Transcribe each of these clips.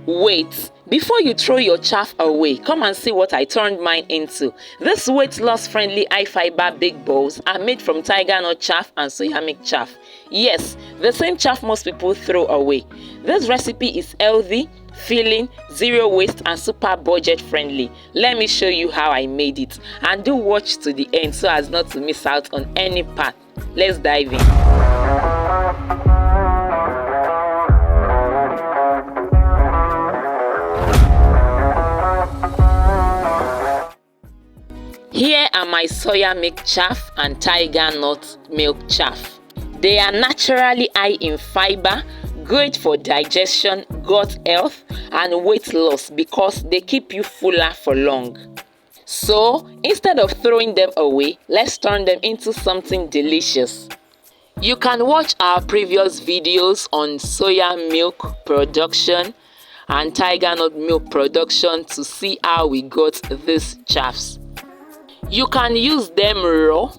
Wait, before you throw your chaff away, come and see what I turned mine into. These weight loss friendly high fiber big bowls are made from Tigernut Chaff and Soyamilk Chaff. Yes, the same chaff most people throw away. This recipe is healthy, filling, zero waste and super budget friendly. Let me show you how I made it, and do watch to the end so as not to miss out on any part. Let's dive in. Here are my Soyamilk Chaff and Tigernut Milk Chaff. They are naturally high in fiber, great for digestion, gut health, and weight loss because they keep you fuller for long. So, instead of throwing them away, let's turn them into something delicious. You can watch our previous videos on soya milk production and Tigernut milk production to see how we got these chaffs. You can use them raw,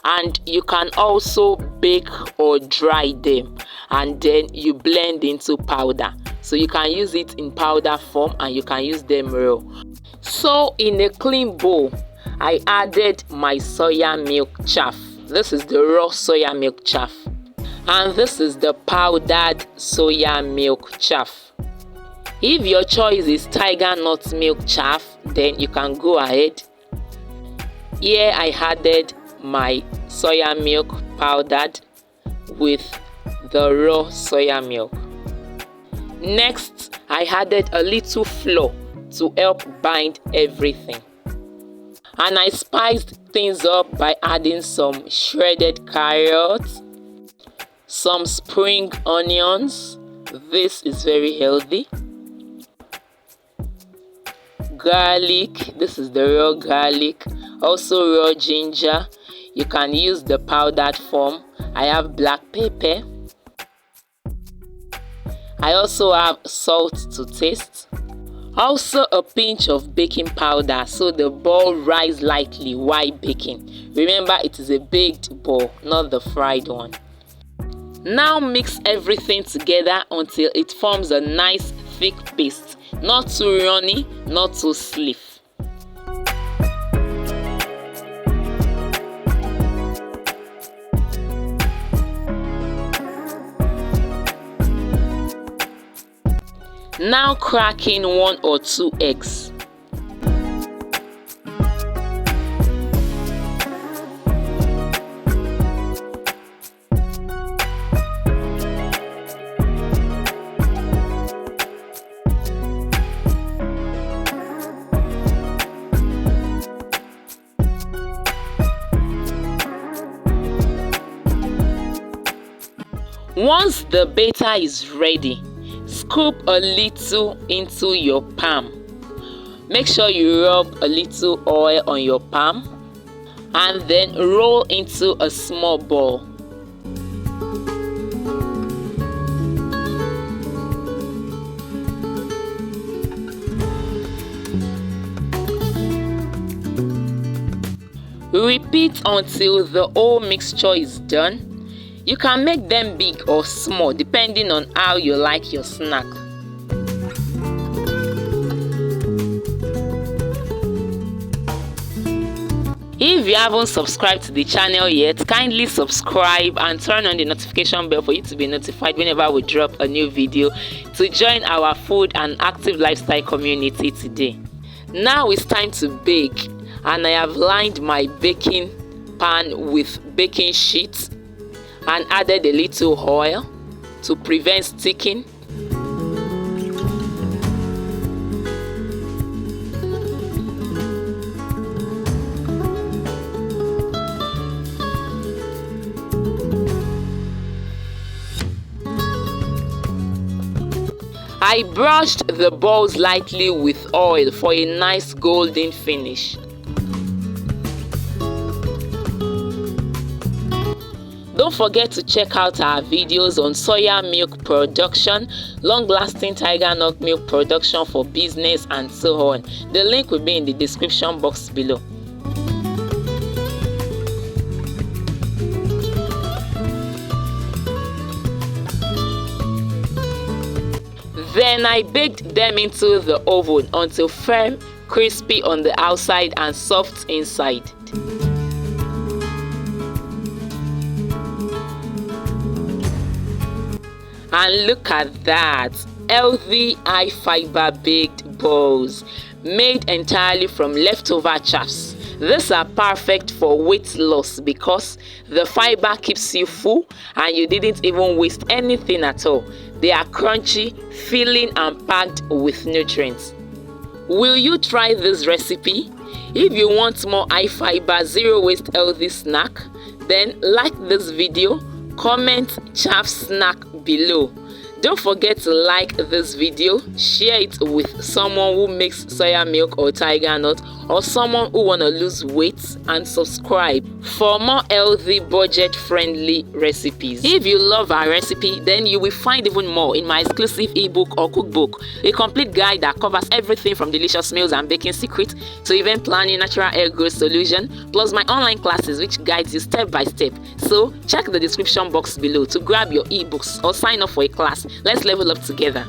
and you can also bake or dry them, and then you blend into powder. So you can use it in powder form and you can use them raw. So in a clean bowl, I added my soya milk chaff. This is the raw soya milk chaff, and this is the powdered soya milk chaff. If your choice is Tigernut milk chaff, then you can go ahead. Here I added my soya milk powdered with the raw soya milk. Next, I added a little flour to help bind everything. And I spiced things up by adding some shredded carrots, some spring onions. This is very healthy. Garlic, this is the raw garlic. Also raw ginger. You can use the powdered form. I have black pepper. I also have salt to taste. Also a pinch of baking powder so the ball rise lightly while baking. Remember, it is a baked ball, not the fried one. Now mix everything together until it forms a nice thick paste. Not too runny, not too stiff. Now crack in 1 or 2 eggs. Once the batter is ready, scoop a little into your palm. Make sure you rub a little oil on your palm and then roll into a small ball. Repeat until the whole mixture is done. You can make them big or small depending on how you like your snack. If you haven't subscribed to the channel yet, kindly subscribe and turn on the notification bell for you to be notified whenever we drop a new video to join our food and active lifestyle community today. Now it's time to bake, and I have lined my baking pan with baking sheets and added a little oil to prevent sticking. I brushed the balls lightly with oil for a nice golden finish. Don't forget to check out our videos on soya milk production, long-lasting Tigernut milk production for business, and so on. The link will be in the description box below. Then I baked them into the oven until firm, crispy on the outside and soft inside. And look at that, healthy high fiber baked balls made entirely from leftover chaffs. These are perfect for weight loss because the fiber keeps you full and you didn't even waste anything at all. They are crunchy, filling and packed with nutrients. Will you try this recipe? If you want more high fiber, zero waste healthy snack, then like this video, comment chaff snack below. Don't forget to like this video, share it with someone who makes soya milk or Tigernut, or someone who wanna lose weight, and subscribe for more healthy, budget-friendly recipes. If you love our recipe, then you will find even more in my exclusive ebook or cookbook, a complete guide that covers everything from delicious meals and baking secrets to event planning, natural hair growth solution, plus my online classes which guides you step by step. So check the description box below to grab your ebooks or sign up for a class. Let's level up together.